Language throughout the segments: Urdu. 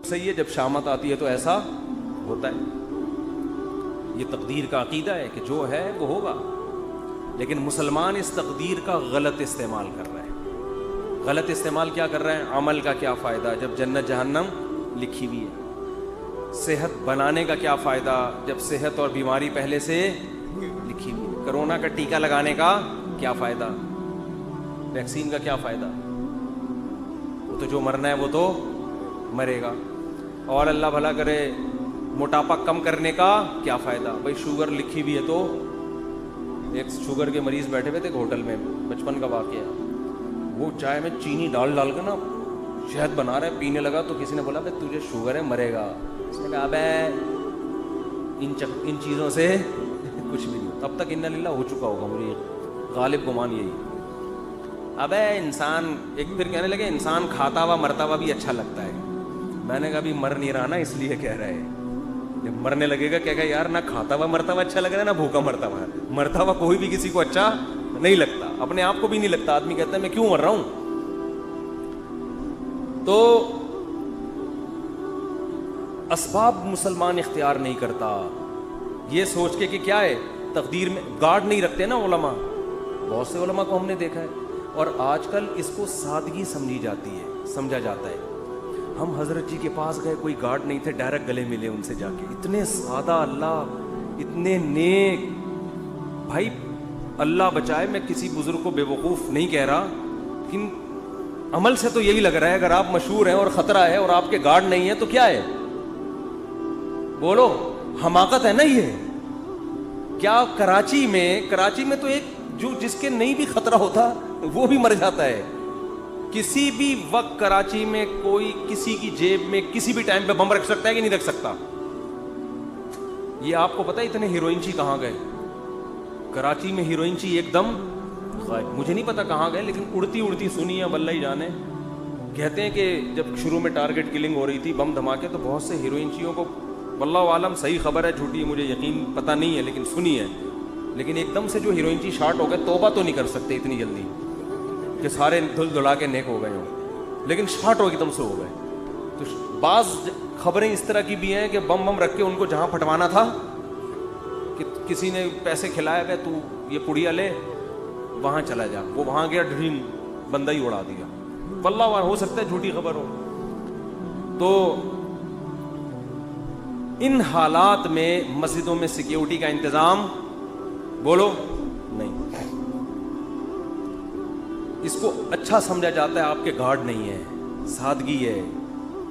صحیح ہے، جب شامت آتی ہے تو ایسا ہوتا ہے. یہ تقدیر کا عقیدہ ہے کہ جو ہے وہ ہوگا، لیکن مسلمان اس تقدیر کا غلط استعمال کر رہا ہے. غلط استعمال کیا کر رہا ہے؟ عمل کا کیا فائدہ جب جنت جہنم لکھی ہوئی ہے؟ صحت بنانے کا کیا فائدہ جب صحت اور بیماری پہلے سے لکھی ہوئی ہے؟ کرونا کا ٹیکہ لگانے کا کیا فائدہ؟ ویکسین کا کیا فائدہ؟ وہ تو جو مرنا ہے وہ تو مرے گا. اور اللہ بھلا کرے موٹاپا کم کرنے کا کیا فائدہ؟ بھائی شوگر لکھی ہوئی ہے تو ایک شوگر کے مریض بیٹھے ہوئے تھے ایک ہوٹل میں، بچپن کا واقعہ. وہ چائے میں چینی ڈال ڈال کے نا شہد بنا رہے، پینے لگا تو کسی نے بولا بھائی تجھے شوگر ہے، مرے گا. اس نے کہا ابے ان چیزوں سے کچھ بھی نہیں. اب تک انا للہ ہو چکا ہوگا، مجھے غالب گمان یہی. ابے انسان ایک پھر کہنے لگے انسان کھاتا ہوا مرتا ہوا بھی اچھا لگتا ہے. میں نے کہا ابھی مر نہیں رہا نا اس لیے کہہ رہا ہے. جب مرنے لگے گا کہے گا یار نہ کھاتا ہوا مرتا ہوا اچھا لگ رہا ہے نہ بھوکا مرتا ہوا. مرتا ہوا کوئی بھی کسی کو اچھا نہیں لگتا، اپنے آپ کو بھی نہیں لگتا. آدمی کہتا ہے میں کیوں مر رہا ہوں. تو اسباب مسلمان اختیار نہیں کرتا یہ سوچ کے کہ کیا ہے تقدیر میں گارڈ نہیں رکھتے نا علماء. بہت سے علماء کو ہم نے دیکھا ہے، اور آج کل اس کو سادگی سمجھی جاتی ہے، سمجھا جاتا ہے. ہم حضرت جی کے پاس گئے، کوئی گارڈ نہیں تھے، ڈائریکٹ گلے ملے ان سے جا کے. اتنے سادہ اللہ، اتنے نیک. بھائی اللہ بچائے، میں کسی بزرگ کو بے وقوف نہیں کہہ رہا، لیکن عمل سے تو یہی لگ رہا ہے اگر آپ مشہور ہیں اور خطرہ ہے اور آپ کے گارڈ نہیں ہیں تو کیا ہے؟ بولو، حماقت ہے نا یہ. کیا کراچی میں تو ایک جو جس کے نہیں بھی خطرہ ہوتا وہ بھی مر جاتا ہے. کسی بھی وقت کراچی میں کوئی کسی کی جیب میں کسی بھی ٹائم پہ بم رکھ سکتا ہے کہ نہیں رکھ سکتا؟ یہ آپ کو پتا ہے اتنے ہیروئن چی کہاں گئے؟ کراچی میں ہیروئن چی ایک دم غائب. مجھے نہیں پتا کہاں گئے، لیکن اڑتی سنی ہے اللہ ہی جانے. کہتے ہیں کہ جب شروع میں ٹارگٹ کلنگ ہو رہی تھی، بم دھماکے، تو بہت سے ہیروئن چیوں کو، واللہ عالم صحیح خبر ہے جھوٹی مجھے یقین پتہ نہیں ہے لیکن سنی ہے، لیکن ایک دم سے جو ہیروئن چی شارٹ ہو گئے، توبہ تو نہیں کر سکتے اتنی جلدی کہ سارے دھل دھلا کے نیک ہو گئے ہوں، لیکن شارٹ ہو ایک دم سے ہو گئے. تو بعض خبریں اس طرح کی بھی ہیں کہ بم رکھ کے ان کو جہاں پھٹوانا تھا، کہ کسی نے پیسے کھلایا کہ تو یہ پڑیا لے وہاں چلا جا، وہ وہاں گیا، ڈریم بندہ ہی اڑا دیا. واللہ ہو سکتا ہے جھوٹی خبر ہو. تو ان حالات میں مسجدوں میں سیکیورٹی کا انتظام بولو نہیں. اس کو اچھا سمجھا جاتا ہے آپ کے گارڈ نہیں ہے، سادگی ہے،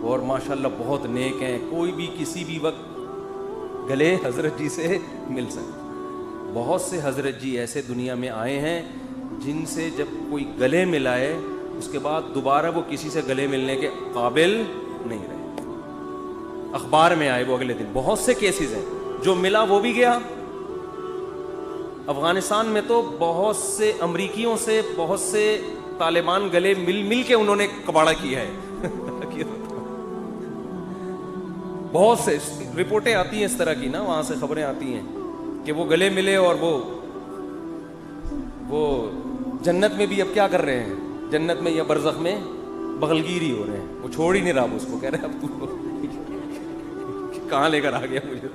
اور ماشاءاللہ بہت نیک ہیں، کوئی بھی کسی بھی وقت گلے حضرت جی سے مل سکتا. بہت سے حضرت جی ایسے دنیا میں آئے ہیں جن سے جب کوئی گلے ملائے اس کے بعد دوبارہ وہ کسی سے گلے ملنے کے قابل نہیں رہے. اخبار میں آئے وہ اگلے دن. بہت سے کیسز ہیں، جو ملا وہ بھی گیا. افغانستان میں تو بہت سے امریکیوں سے بہت سے طالبان گلے مل کے انہوں نے کباڑا کیا ہے. بہت سے رپورٹیں آتی ہیں اس طرح کی نا، وہاں سے خبریں آتی ہیں کہ وہ گلے ملے اور وہ جنت میں بھی اب کیا کر رہے ہیں، جنت میں یا برزخ میں بغلگیری ہو رہے ہیں. وہ چھوڑ ہی نہیں رہا اس کو، کہہ رہے اب تو کہاں لے کر آ گیا مجھے.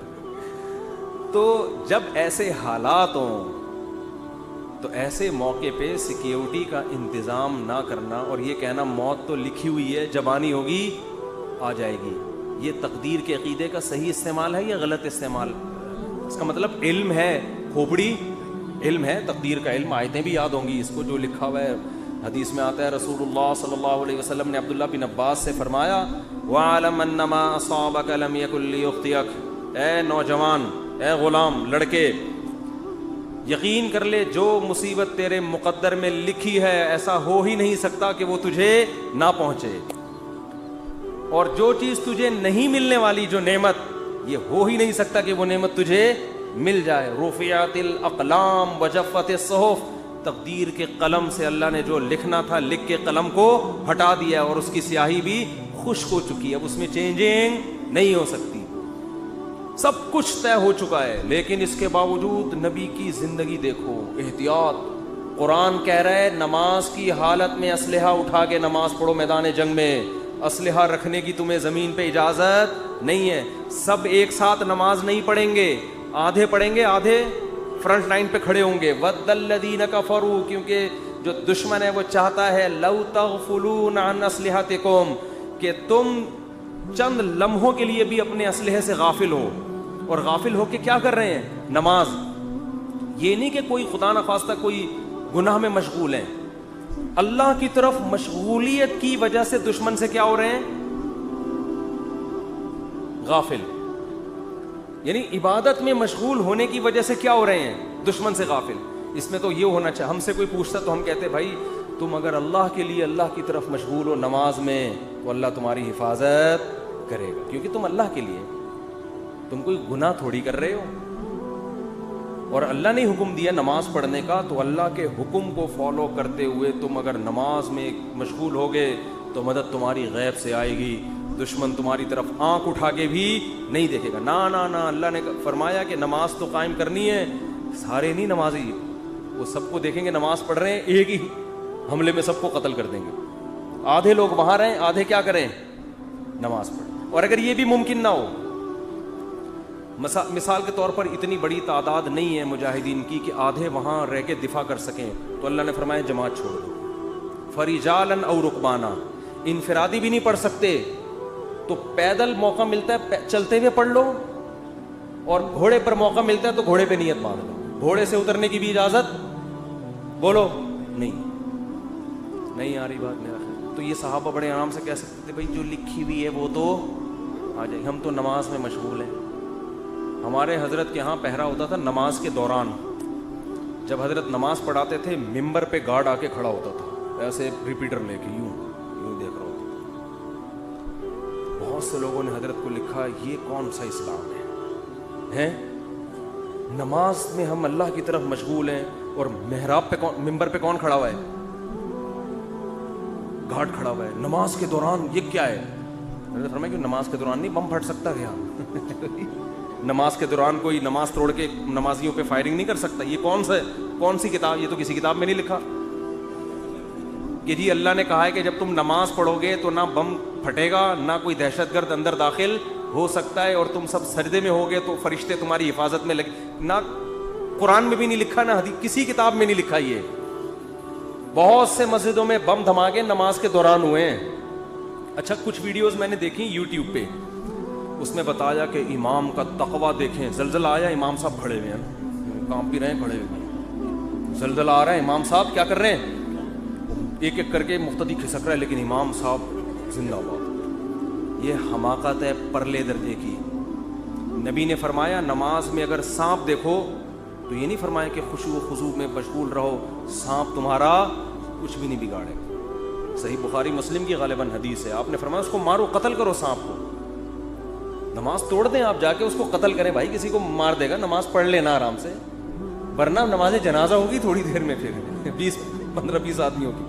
تو جب ایسے حالات ہوں تو ایسے موقع پہ سیکیورٹی کا انتظام نہ کرنا اور یہ کہنا موت تو لکھی ہوئی ہے، جب آنی ہوگی آ جائے گی، یہ تقدیر کے عقیدے کا صحیح استعمال ہے یا غلط استعمال؟ اس کا مطلب علم ہے، کھوپڑی علم ہے، تقدیر کا علم. آیتیں بھی یاد ہوں گی اس کو جو لکھا ہوا ہے. حدیث میں آتا ہے رسول اللہ صلی اللہ علیہ وسلم نے عبداللہ بن عباس سے فرمایا وَعَلَمْ أَنَّمَا أَصَابَكَ لَمْ يَكُنْ لِيُخْطِئَكَ، اے نوجوان، اے غلام، لڑکے، یقین کر لے جو مصیبت تیرے مقدر میں لکھی ہے ایسا ہو ہی نہیں سکتا کہ وہ تجھے نہ پہنچے، اور جو چیز تجھے نہیں ملنے والی، جو نعمت، یہ ہو ہی نہیں سکتا کہ وہ نعمت تجھے مل جائے. رفعت الاقلام وجفت الصحف، تقدیر کے قلم سے اللہ نے جو لکھنا تھا لکھ کے قلم کو ہٹا دیا اور اس کی سیاہی بھی خشک ہو چکی ہے، اب اس میں چینجنگ نہیں ہو سکتی. سب کچھ طے ہو چکا ہے، لیکن اس کے باوجود نبی کی زندگی دیکھو، احتیاط. قرآن کہہ رہا ہے نماز کی حالت میں اسلحہ اٹھا کے نماز پڑھو میدان جنگ میں. اسلحہ رکھنے کی تمہیں زمین پہ اجازت نہیں ہے. سب ایک ساتھ نماز نہیں پڑھیں گے, آدھے پڑھیں گے, آدھے فرنٹ لائن پہ کھڑے ہوں گے. وَدَّ الَّذِينَ كَفَرُوا, کیونکہ جو دشمن ہے وہ چاہتا ہے لَوْ تَغْفُلُونَ عَنْ أَسْلِحَتِكُمْ, کہ تم چند لمحوں کے لیے بھی اپنے اسلحے سے غافل ہو. اور غافل ہو کے کیا کر رہے ہیں؟ نماز. یہ نہیں کہ کوئی خدا نخواستہ کوئی گناہ میں مشغول ہیں, اللہ کی طرف مشغولیت کی وجہ سے دشمن سے کیا ہو رہے ہیں؟ غافل. یعنی عبادت میں مشغول ہونے کی وجہ سے کیا ہو رہے ہیں؟ دشمن سے غافل. اس میں تو یہ ہونا چاہیے, ہم سے کوئی پوچھتا تو ہم کہتے بھائی تم اگر اللہ کے لیے اللہ کی طرف مشغول ہو نماز میں تو اللہ تمہاری حفاظت کرے گا, کیونکہ تم اللہ کے لیے, تم کوئی گناہ تھوڑی کر رہے ہو. اور اللہ نے حکم دیا نماز پڑھنے کا, تو اللہ کے حکم کو فالو کرتے ہوئے تم اگر نماز میں مشغول ہوگے تو مدد تمہاری غیب سے آئے گی. دشمن تمہاری طرف آنکھ اٹھا کے بھی نہیں دیکھے گا. نا, اللہ نے فرمایا کہ نماز تو قائم کرنی ہے. سارے نہیں نمازی, وہ سب کو دیکھیں گے نماز پڑھ رہے ہیں, ایک ہی حملے میں سب کو قتل کر دیں گے. آدھے لوگ وہاں رہیں, آدھے کیا کریں؟ نماز پڑھیں. اور اگر یہ بھی ممکن نہ ہو, مثال کے طور پر اتنی بڑی تعداد نہیں ہے مجاہدین کی کہ آدھے وہاں رہ کے دفاع کر سکیں, تو اللہ نے فرمایا جماعت چھوڑ دو. فَرِجَالًا أَوْ رُكْبَانًا, انفرادی بھی نہیں پڑھ سکتے تو پیدل موقع ملتا ہے چلتے ہوئے پڑھ لو, اور گھوڑے پر موقع ملتا ہے تو گھوڑے پہ نیت باندھ لو. گھوڑے سے اترنے کی بھی اجازت بولو نہیں آ رہی بات میرا خیال. تو یہ صحابہ بڑے آرام سے کہہ سکتے تھے بھائی جو لکھی ہوئی ہے وہ تو آ جائے, ہم تو نماز میں مشغول ہیں. ہمارے حضرت کے ہاں پہرا ہوتا تھا نماز کے دوران. جب حضرت نماز پڑھاتے تھے ممبر پہ گارڈ آ کے کھڑا ہوتا تھا, ایسے ریپیٹر لے کے یوں دیکھ رہا ہوتا تھا. بہت سے لوگوں نے حضرت کو لکھا یہ کون سا اسلام ہے؟ نماز میں ہم اللہ کی طرف مشغول ہیں اور محراب پہ ممبر پہ کون کھڑا ہوا ہے؟ گارڈ کھڑا ہوا ہے. نماز کے دوران یہ کیا ہے؟ حضرت فرمایا کہ نماز کے دوران نہیں بم پھٹ سکتا کیا؟ نماز کے دوران کوئی نماز توڑ کے نمازیوں پہ فائرنگ نہیں کر سکتا. یہ کون سی کتاب؟ یہ تو کسی کتاب میں نہیں لکھا کہ جی اللہ نے کہا ہے کہ جب تم نماز پڑھو گے تو نہ بم پھٹے گا, نہ کوئی دہشت گرد اندر داخل ہو سکتا ہے, اور تم سب سجدے میں ہوگے تو فرشتے تمہاری حفاظت میں لگے. نہ قرآن میں بھی نہیں لکھا, نہ حدیث کسی کتاب میں نہیں لکھا. یہ بہت سے مسجدوں میں بم دھماکے نماز کے دوران ہوئے ہیں. اچھا کچھ ویڈیوز میں نے دیکھی یوٹیوب پہ, اس میں بتایا کہ امام کا تقویٰ دیکھیں. زلزلہ آیا, امام صاحب کھڑے ہوئے ہیں, کام بھی رہے ہیں, کھڑے ہوئے. زلزلہ آ رہا ہے, امام صاحب کیا کر رہے ہیں؟ ایک ایک کر کے مقتدی کھسک رہا ہے, لیکن امام صاحب زندہ باد. یہ حماقت ہے پرلے درجے کی. نبی نے فرمایا نماز میں اگر سانپ دیکھو تو یہ نہیں فرمایا کہ خشوع و خضوع میں مشغول رہو, سانپ تمہارا کچھ بھی نہیں بگاڑے. صحیح بخاری مسلم کی غالباً حدیث ہے, آپ نے فرمایا اس کو مارو, قتل کرو سانپ کو. نماز توڑ دیں آپ جا کے, اس کو قتل کریں. بھائی کسی کو مار دے گا, نماز پڑھ لینا آرام سے, ورنہ نماز جنازہ ہوگی تھوڑی دیر میں, پھر 15-20 آدمیوں کی.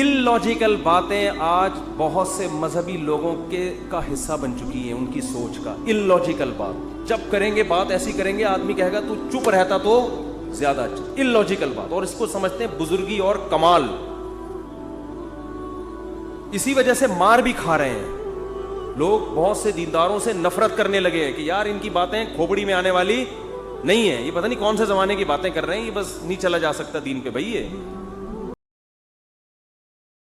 اللاجیکل باتیں آج بہت سے مذہبی لوگوں کا حصہ بن چکی ہیں, ان کی سوچ کا. اللاجیکل بات جب کریں گے, بات ایسی کریں گے, آدمی کہے گا تو چپ رہتا تو زیادہ اچھا. اللاجیکل بات, اور اس کو سمجھتے ہیں بزرگی اور کمال. اسی وجہ سے مار بھی کھا رہے ہیں لوگ. بہت سے دینداروں سے نفرت کرنے لگے ہیں کہ یار ان کی باتیں کھوپڑی میں آنے والی نہیں ہے, یہ پتہ نہیں کون سے زمانے کی باتیں کر رہے ہیں, یہ بس نہیں چلا جا سکتا دین پہ. بھائی